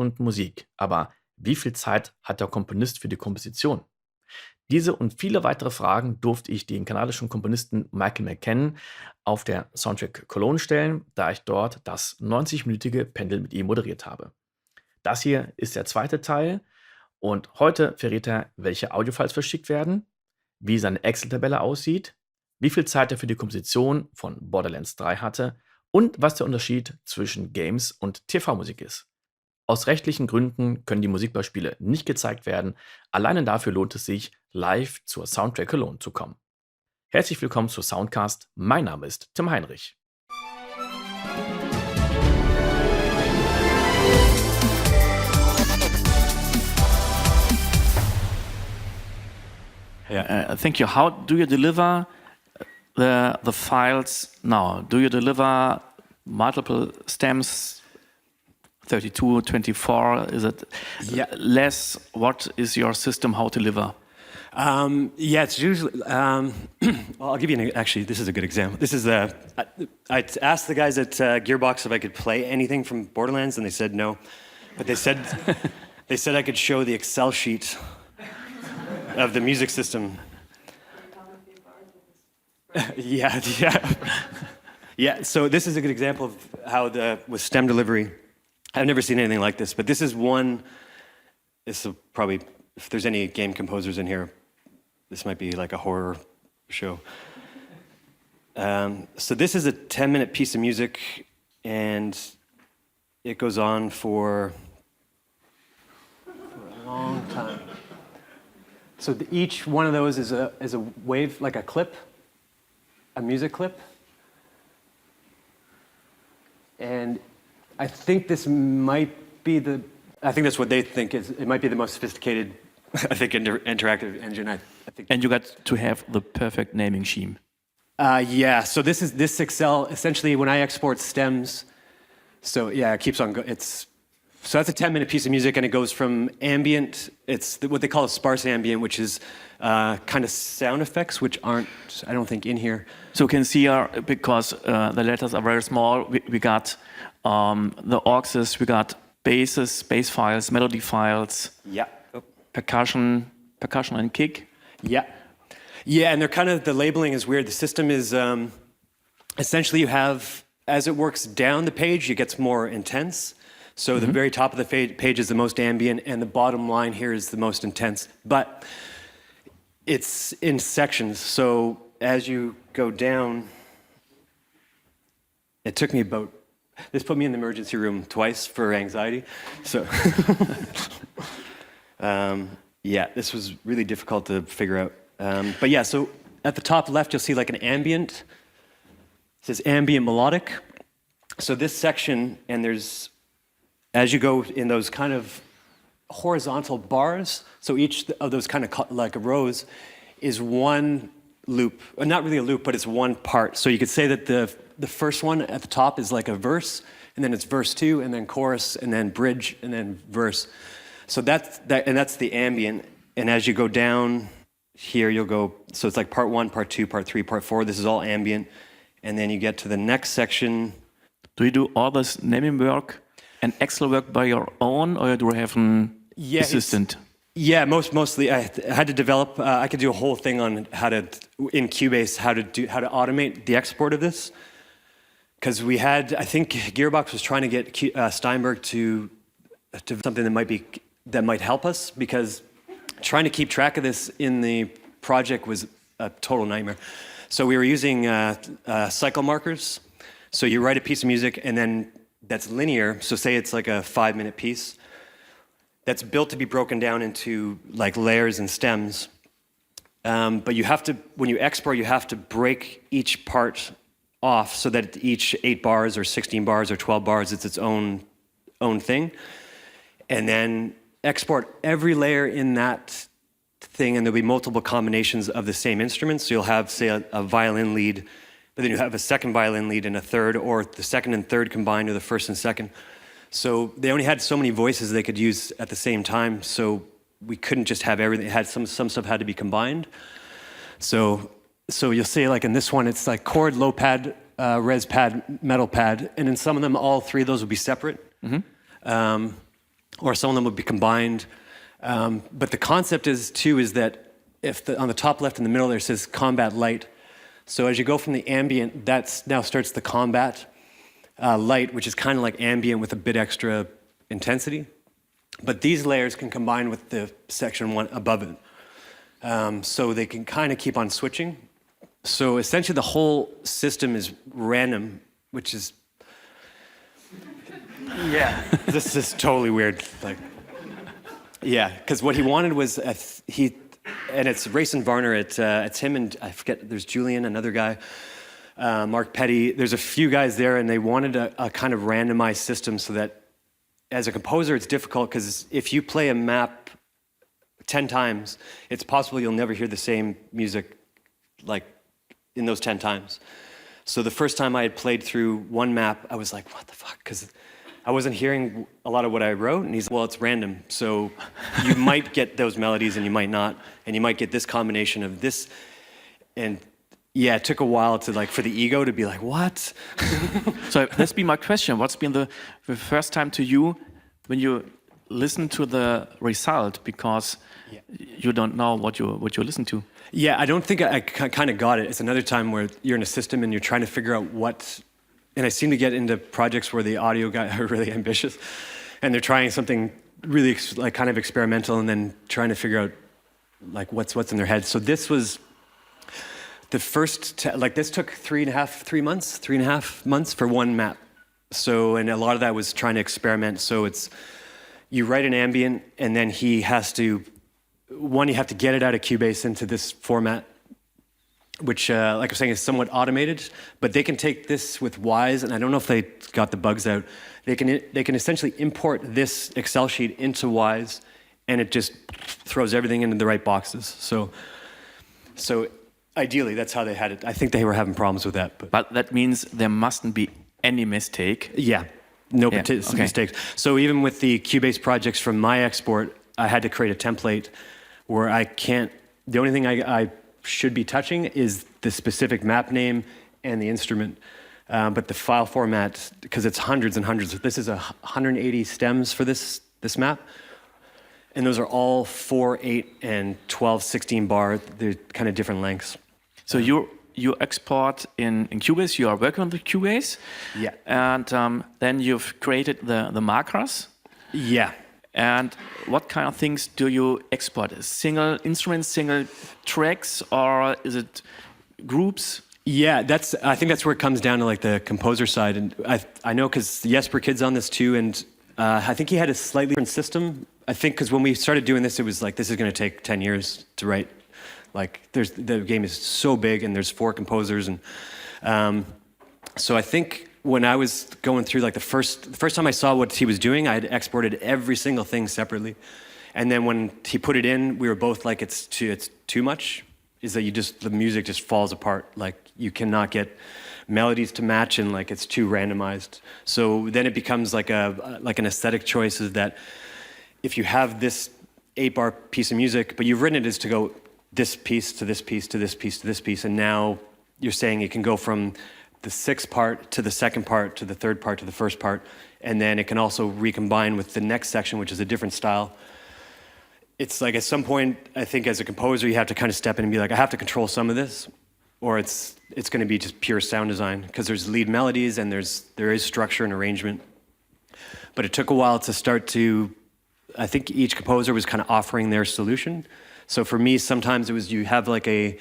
Stunden Musik. Aber wie viel Zeit hat der Komponist für die Komposition? Diese und viele weitere Fragen durfte ich den kanadischen Komponisten Michael McCann auf der SoundtrackCologne stellen, da ich dort das 90-minütige Pendel mit ihm moderiert habe. Das hier ist der zweite Teil und heute verrät er, welche Audiofiles verschickt werden, wie seine Excel-Tabelle aussieht, wie viel Zeit er für die Komposition von Borderlands 3 hatte und was der Unterschied zwischen Games und TV-Musik ist. Aus rechtlichen Gründen können die Musikbeispiele nicht gezeigt werden. Alleine dafür lohnt es sich, live zur SoundtrackCologne zu kommen. Herzlich willkommen zur Soundcast. Mein Name ist Tim Heinrich. Thank you. How do you deliver the files now? Do you deliver multiple stems? 32, 24, is it less? What is your system, how to deliver? It's usually, well, I'll give you actually, this is a good example. This is, I asked the guys at Gearbox if I could play anything from Borderlands, and they said no. But they said, I could show the Excel sheet of the music system. Yeah, so this is a good example of how with stem delivery, I've never seen anything like this, but this is one, this will probably, if there's any game composers in here, this might be like a horror show. So this is a 10-minute piece of music, and it goes on for a long time. So each one of those is a wave, like a clip, a music clip. And I think this might be I think that's what they think it might be the most sophisticated, I think, interactive engine. I think. And you got to have the perfect naming scheme. So this Excel, essentially when I export stems, so yeah, it keeps on going. So that's a 10-minute piece of music, and it goes from ambient, it's what they call a sparse ambient, which is kind of sound effects, which aren't, I don't think, in here. So you can see here, because the letters are very small, we got the auxes, we got basses, bass files, melody files, percussion and kick. Yeah, and they're kind of, the labeling is weird. The system is, essentially you have, as it works down the page, it gets more intense. So the very top of the page is the most ambient, and the bottom line here is the most intense. But it's in sections, so as you go down, it took me about, this put me in the emergency room twice for anxiety. So, this was really difficult to figure out. But yeah, so at the top left, you'll see like an ambient. It says ambient melodic. So this section, and there's, as you go in those kind of horizontal bars, so each of those kind of like rows is one loop. Not really a loop, but it's one part. So you could say that the first one at the top is like a verse, and then it's verse 2, and then chorus, and then bridge, and then verse. So that's the ambient. And as you go down here, you'll go, so it's like part 1, part 2, part 3, part 4. This is all ambient. And then you get to the next section. Do you do all this naming work and Excel work by your own, or do you have an assistant? Yeah, mostly. I had to develop. I could do a whole thing on in Cubase, how to automate the export of this. Because I think Gearbox was trying to get Steinberg to something that might help us, because trying to keep track of this in the project was a total nightmare. So we were using cycle markers. So you write a piece of music, and then that's linear, so say it's like a 5-minute piece, that's built to be broken down into like layers and stems. But you have to, when you export, you have to break each part off so that each 8 bars or 16 bars or 12 bars, it's its own thing. And then export every layer in that thing, and there'll be multiple combinations of the same instruments. So you'll have, say, a violin lead, but then you have a second violin lead and a third, or the second and third combined, or the first and second. So they only had so many voices they could use at the same time, so we couldn't just have everything. It had some stuff had to be combined. So you'll see, like in this one, it's like chord, low pad, res pad, metal pad, and in some of them, all 3 of those will be separate. or some of them would be combined. But the concept is that if on the top left in the middle there says combat light, so as you go from the ambient, that now starts the combat light, which is kind of like ambient with a bit extra intensity. But these layers can combine with the section one above it. So they can kind of keep on switching. So essentially the whole system is random, which is, yeah, this is totally weird. Like, yeah, because what he wanted was, and it's Race and Varner, it's him and, I forget, there's Julian, another guy, Mark Petty. There's a few guys there, and they wanted a kind of randomized system so that as a composer, it's difficult because if you play a map 10 times, it's possible you'll never hear the same music like in those 10 times. So the first time I had played through one map, I was like, what the fuck? Because I wasn't hearing a lot of what I wrote, and he's like, well, it's random. So you might get those melodies and you might not, and you might get this combination of this. And yeah, it took a while to for the ego to be like, what? So that's been my question. What's been the first time to you when you listen to the result, because you don't know what you listen to? Yeah, I don't think I kind of got it. It's another time where you're in a system and you're trying to figure out what, and I seem to get into projects where the audio guys are really ambitious and they're trying something really kind of experimental and then trying to figure out what's in their head. So this was the first, this took 3.5 months for one map. So, and a lot of that was trying to experiment. So you write an ambient, and then you have to get it out of Cubase into this format, which, like I'm saying, is somewhat automated, but they can take this with Wise, and I don't know if they got the bugs out. They can essentially import this Excel sheet into Wise, and it just throws everything into the right boxes. So ideally, that's how they had it. I think they were having problems with that. But that means there mustn't be any mistake. Yeah, no mistakes. So even with the Cubase projects from my export, I had to create a template where the only thing I should be touching is the specific map name and the instrument. But the file format, because it's hundreds and hundreds, this is 180 stems for this map. And those are all 4, 8, and 12, 16 bar. They're kind of different lengths. So you export in Cubase, you are working on the Cubase. Yeah. And then you've created the markers. Yeah. And what kind of things do you export? Single instruments, single tracks, or is it groups? Yeah, I think that's where it comes down to the composer side. And I know because Jesper Kid's on this too, and I think he had a slightly different system. I think because when we started doing this, it was this is going to take 10 years to write. The game is so big, and there's 4 composers, and so I think when I was going through the first time I saw what he was doing, I had exported every single thing separately, and then when he put it in, we were both it's too much. Is that the music just falls apart? You cannot get melodies to match, and it's too randomized. So then it becomes an aesthetic choice, is that if you have this 8-bar piece of music, but you've written it as to go this piece to this piece to this piece to this piece, and now you're saying it can go from the 6th part to the 2nd part to the 3rd part to the 1st part, and then it can also recombine with the next section, which is a different style. It's at some point, I think as a composer, you have to kind of step in and be I have to control some of this, or it's going to be just pure sound design, because there's lead melodies and there is structure and arrangement. But it took a while to start to, I think each composer was kind of offering their solution. So for me, sometimes it was you have a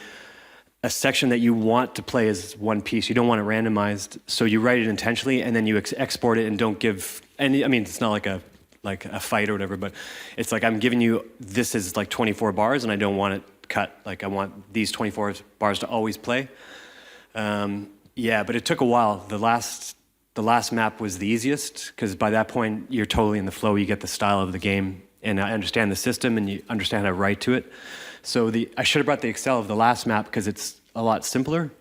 section that you want to play as one piece. You don't want it randomized, so you write it intentionally, and then you export it and don't give any. I mean, it's not like a fight or whatever, but it's I'm giving you this is 24 bars, and I don't want it cut. I want these 24 bars to always play. Yeah, but it took a while. The last map was the easiest, because by that point you're totally in the flow. You get the style of the game, and I understand the system, and you understand how to write to it. So I should have brought the Excel of the last map, because it's a lot simpler.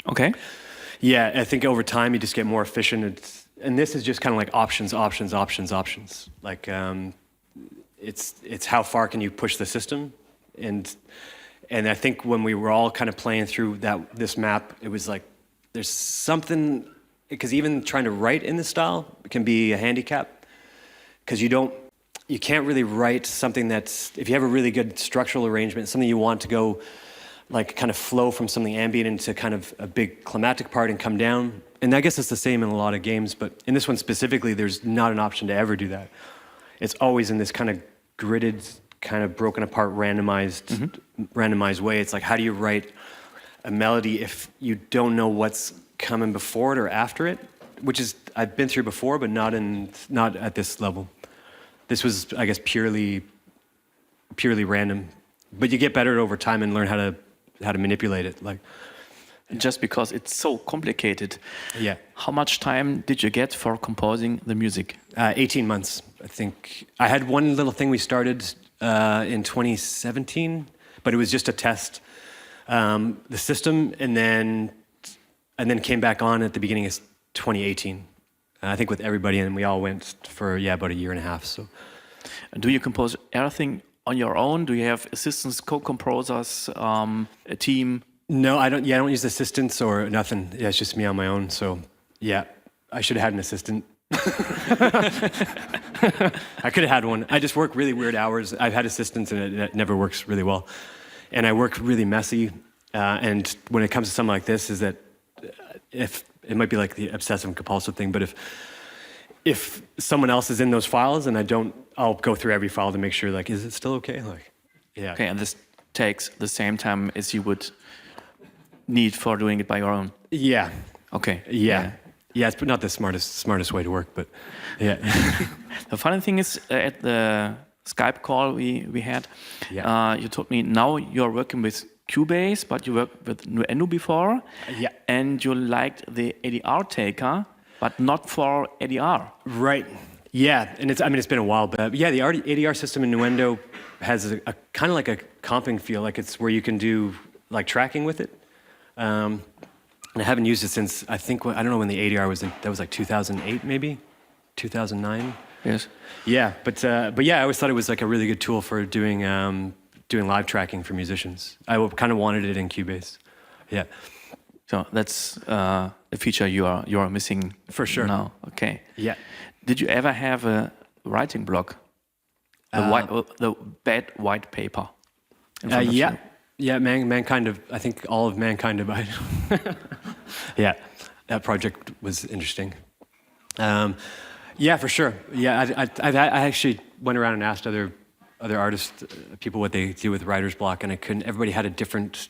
Okay. Yeah, I think over time you just get more efficient. And this is just kind of options. It's how far can you push the system, and I think when we were all kind of playing through this map, it was there's something, because even trying to write in this style can be a handicap, because you don't. you can't really write something that's, if you have a really good structural arrangement, something you want to go like kind of flow from something ambient into kind of a big climactic part and come down. And I guess it's the same in a lot of games, but in this one specifically, there's not an option to ever do that. It's always in this kind of gridded, kind of broken apart, randomized way. It's like, how do you write a melody if you don't know what's coming before it or after it? Which is, I've been through before, but not at this level. This was, I guess, purely random. But you get better at it over time and learn how to manipulate it. Like, just because it's so complicated. Yeah. How much time did you get for composing the music? 18 months, I think. I had one little thing we started in 2017, but it was just a test. The system, and then came back on at the beginning of 2018. I think with everybody, and we all went for about a year and a half. So, do you compose everything on your own? Do you have assistants, co-composers, a team? No, I don't. Yeah, I don't use assistants or nothing. Yeah, it's just me on my own. So, yeah, I should have had an assistant. I could have had one. I just work really weird hours. I've had assistants, and it never works really well. And I work really messy. And when it comes to something like this, is that if it might be like the obsessive compulsive thing, but if someone else is in those files and I'll go through every file to make sure, like, is it still okay? Like, yeah. Okay, and this takes the same time as you would need for doing it by your own. Yeah. Okay. Yeah. Yeah, it's not the smartest way to work, but yeah. The funny thing is, at the Skype call we had, you told me now you're working with Cubase, but you worked with Nuendo before. Yeah. And you liked the ADR taker, but not for ADR. Right. Yeah, and it's been a while, but yeah, the ADR system in Nuendo has a kind of like a comping feel, like it's where you can do like tracking with it. And I haven't used it since, I don't know when the ADR was, that was like 2008 maybe, 2009. Yes. Yeah, but yeah, I always thought it was like a really good tool for doing live tracking for musicians. I kind of wanted it in Cubase. Yeah. So that's a feature you are missing for sure now. Okay. Yeah. Did you ever have a writing block? The bad white paper. In front of yeah. you? Yeah, I think all of Mankind Divided. Yeah, that project was interesting. Yeah, for sure. Yeah, I actually went around and asked other artists, people what they do with writer's block, and I couldn't. Everybody had a different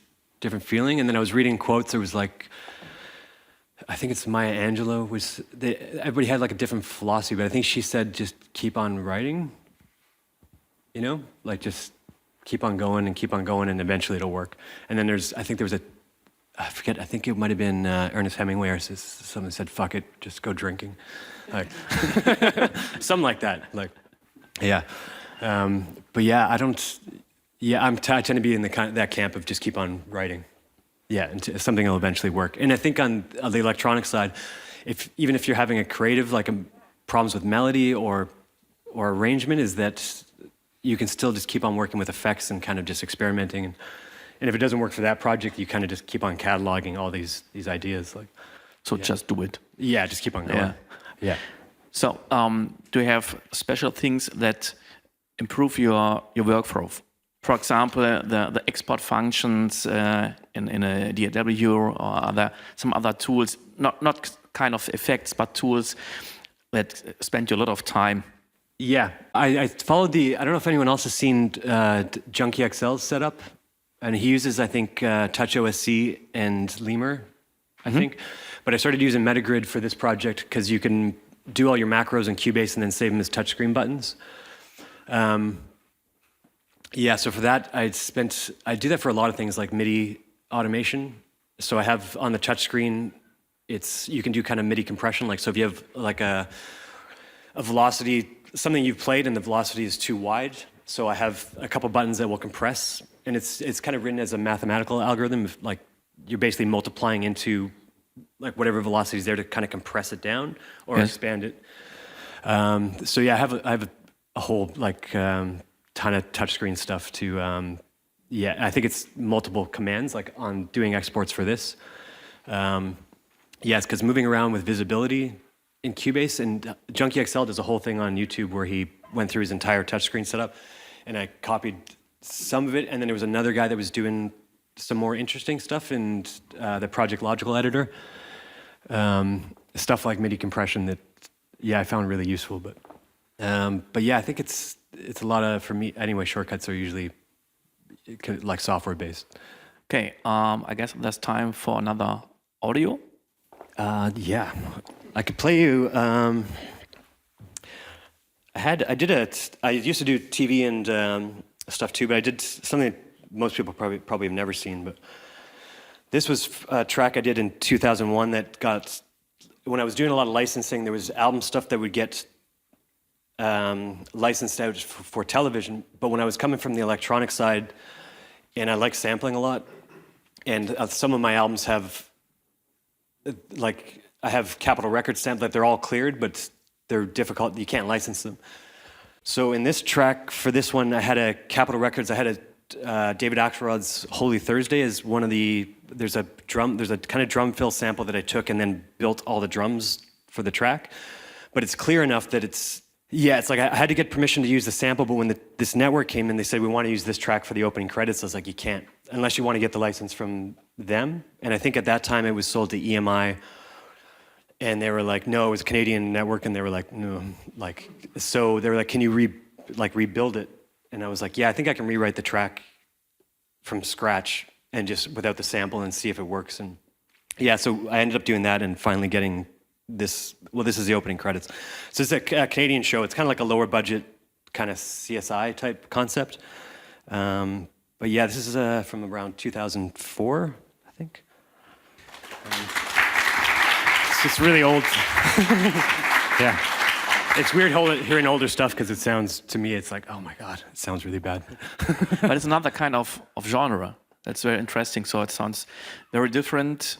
feeling. And then I was reading quotes. There was like, I think it's Maya Angelou. Everybody had like a different philosophy, but I think she said just keep on writing. You know, like just keep on going, and eventually it'll work. And then I think it might have been Ernest Hemingway or someone said, fuck it, just go drinking. Like, something like that. Like, yeah. But yeah, I tend to be in that camp of just keep on writing. Yeah, and something will eventually work. And I think on the electronic side, even if you're having a creative, like problems with melody or arrangement, is that you can still just keep on working with effects and kind of just experimenting. And if it doesn't work for that project, you kind of just keep on cataloging all these ideas. Like, so just do it. Yeah, just keep on going. Yeah. So do you have special things that improve your workflow? For example, the export functions in a DAW or some other tools, not kind of effects, but tools that spend you a lot of time. Yeah, I followed I don't know if anyone else has seen Junkie XL's setup, and he uses, I think, Touch OSC and Lemur, I think. But I started using Metagrid for this project because you can do all your macros in Cubase and then save them as touchscreen buttons. Yeah, so for that, I do that for a lot of things like Midi Automation. So I have on the touchscreen, you can do kind of Midi compression. Like, so if you have like a velocity, something you've played and the velocity is too wide, so I have a couple buttons that will compress, and it's kind of written as a mathematical algorithm. Like, you're basically multiplying into like whatever velocity is there to kind of compress it down or expand it. So yeah, I have a whole like ton of touchscreen stuff to. I think it's multiple commands like on doing exports for this. It's because moving around with visibility in Cubase, and Junkie XL does a whole thing on YouTube where he went through his entire touchscreen setup, and I copied some of it, and then there was another guy that was doing some more interesting stuff in the Project Logical editor, stuff like Midi Compression that, I found really useful. But yeah, I think it's a lot of, for me anyway, shortcuts are usually like software based. Okay, I guess there's time for another audio. Yeah, I could play you. I used to do TV and stuff too, but I did something most people probably have never seen. But this was a track I did in 2001 that got, when I was doing a lot of licensing, there was album stuff that would get licensed out for television. But when I was coming from the electronic side, and I like sampling a lot, and some of my albums have, like, I have Capitol Records samples that they're all cleared, but they're difficult, you can't license them. So in this track, for this one, I had a Capitol Records, I had a David Axelrod's Holy Thursday as one of the, there's a kind of drum fill sample that I took and then built all the drums for the track. But it's clear enough that it's like I had to get permission to use the sample, but when this network came in, they said, we want to use this track for the opening credits. I was like, you can't, unless you want to get the license from them. And I think at that time it was sold to EMI, and they were like, no, it was a Canadian network, and they were like, no, like, so they were like, can you rebuild it? And I was like, yeah, I think I can rewrite the track from scratch and just without the sample and see if it works. And yeah, so I ended up doing that and finally getting this. Well, this is the opening credits. So it's a Canadian show. It's kind of like a lower budget kind of CSI type concept. But yeah, this is from around 2004, I think. It's just really old. Yeah. It's weird hearing older stuff because it sounds, to me, it's like, oh my God, it sounds really bad. But it's another kind of genre. That's very interesting. So it sounds very different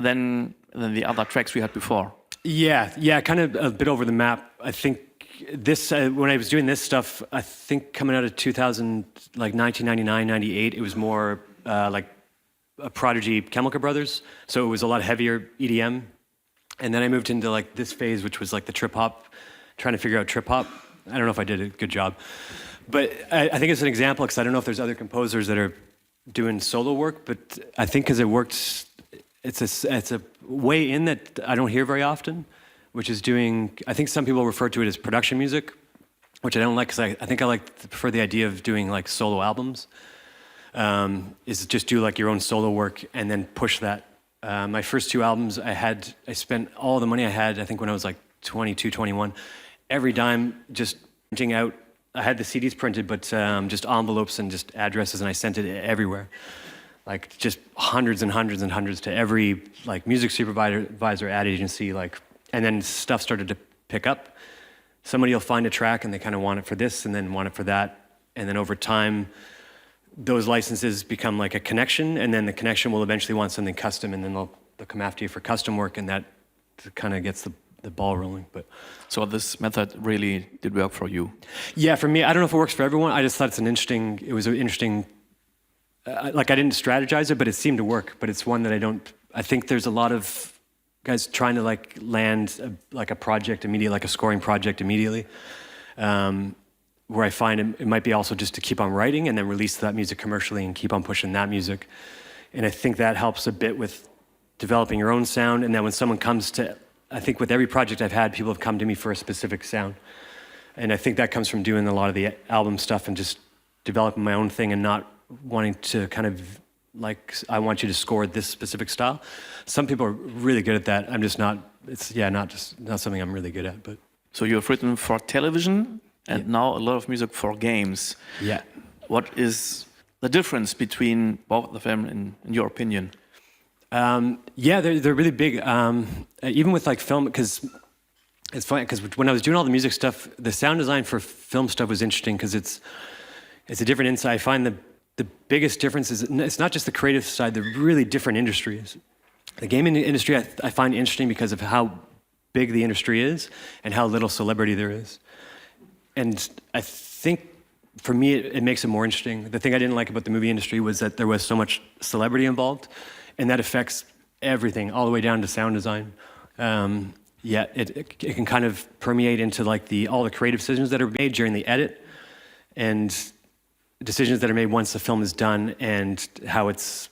than the other tracks we had before. Yeah, kind of a bit over the map. I think this, when I was doing this stuff, I think coming out of 2000, like 1999, 98, it was more like a Prodigy Chemical Brothers. So it was a lot heavier EDM. And then I moved into like this phase, which was like the trip hop, trying to figure out trip hop. I don't know if I did a good job. But I think it's an example, because I don't know if there's other composers that are doing solo work, but I think because it works, it's a way in that I don't hear very often, which is doing, I think some people refer to it as production music, which I don't like, because I think I prefer the idea of doing like solo albums, is just do like your own solo work and then push that. My first two albums, I spent all the money I had, I think when I was like 22, 21, every dime just printing out. I had the CDs printed, but just envelopes and just addresses, and I sent it everywhere. Like just hundreds and hundreds and hundreds to every like music supervisor, ad agency, like, and then stuff started to pick up. Somebody will find a track and they kind of want it for this and then want it for that. And then over time, those licenses become like a connection, and then the connection will eventually want something custom, and then they'll come after you for custom work, and that kind of gets the ball rolling. But so this method really did work for you? Yeah, for me, I don't know if it works for everyone. I just thought it was an interesting, like I didn't strategize it, but it seemed to work. But it's one that I think there's a lot of guys trying to like land like a project immediately, like a scoring project immediately. Where I find it might be also just to keep on writing and then release that music commercially and keep on pushing that music. And I think that helps a bit with developing your own sound. And then when someone comes to, I think with every project I've had, people have come to me for a specific sound. And I think that comes from doing a lot of the album stuff and just developing my own thing and not wanting to kind of like, I want you to score this specific style. Some people are really good at that. I'm just not, not something I'm really good at. But so you've written for television, and now a lot of music for games. Yeah. What is the difference between both of them, in your opinion? They're really big. Even with like film, because it's funny, because when I was doing all the music stuff, the sound design for film stuff was interesting because it's a different insight. I find the biggest difference is it's not just the creative side, they're really different industries. The gaming industry I find interesting because of how big the industry is and how little celebrity there is. And I think, for me, it makes it more interesting. The thing I didn't like about the movie industry was that there was so much celebrity involved, and that affects everything, all the way down to sound design. yeah, it can kind of permeate into like all the creative decisions that are made during the edit, and decisions that are made once the film is done, and how it's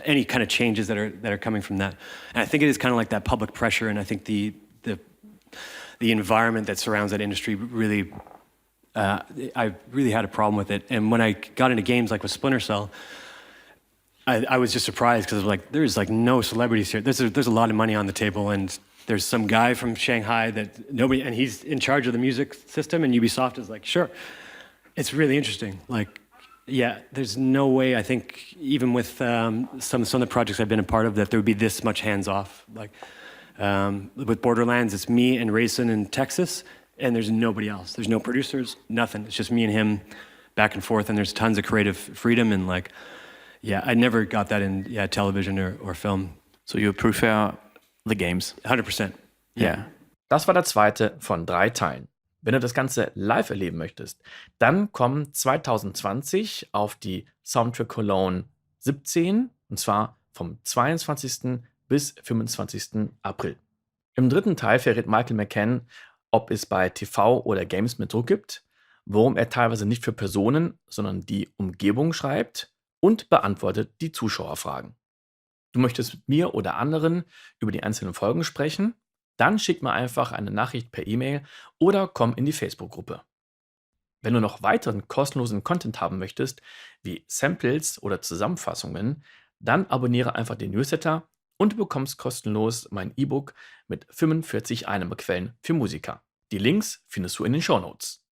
any kind of changes that are coming from that. And I think it is kind of like that public pressure, and I think the environment that surrounds that industry really, I really had a problem with it. And when I got into games like with Splinter Cell, I was just surprised because like there's like no celebrities here. There's a lot of money on the table, and there's some guy from Shanghai that nobody, and he's in charge of the music system, and Ubisoft is like, sure. It's really interesting. Like, yeah, there's no way, I think, even with some of the projects I've been a part of, that there would be this much hands-off. Like, with Borderlands, it's me and Rayson in Texas, and there's nobody else. There's no producers, nothing. It's just me and him back and forth, and there's tons of creative freedom, and like, yeah, I never got that in television or film. So you prefer the games? 100%. Yeah. Das war der zweite von 3 Teilen. Wenn du das Ganze live erleben möchtest, dann komm 2020 auf die SoundtrackCologne 17, und zwar vom 22. bis 25. April. Im dritten Teil verrät Michael McCann, ob es bei TV oder Games mit Druck gibt, warum er teilweise nicht für Personen, sondern die Umgebung schreibt, und beantwortet die Zuschauerfragen. Du möchtest mit mir oder anderen über die einzelnen Folgen sprechen? Dann schick mir einfach eine Nachricht per E-Mail oder komm in die Facebook-Gruppe. Wenn du noch weiteren kostenlosen Content haben möchtest, wie Samples oder Zusammenfassungen, dann abonniere einfach den Newsletter und du bekommst kostenlos mein E-Book mit 45 Einnahmequellen für Musiker. Die Links findest du in den Shownotes.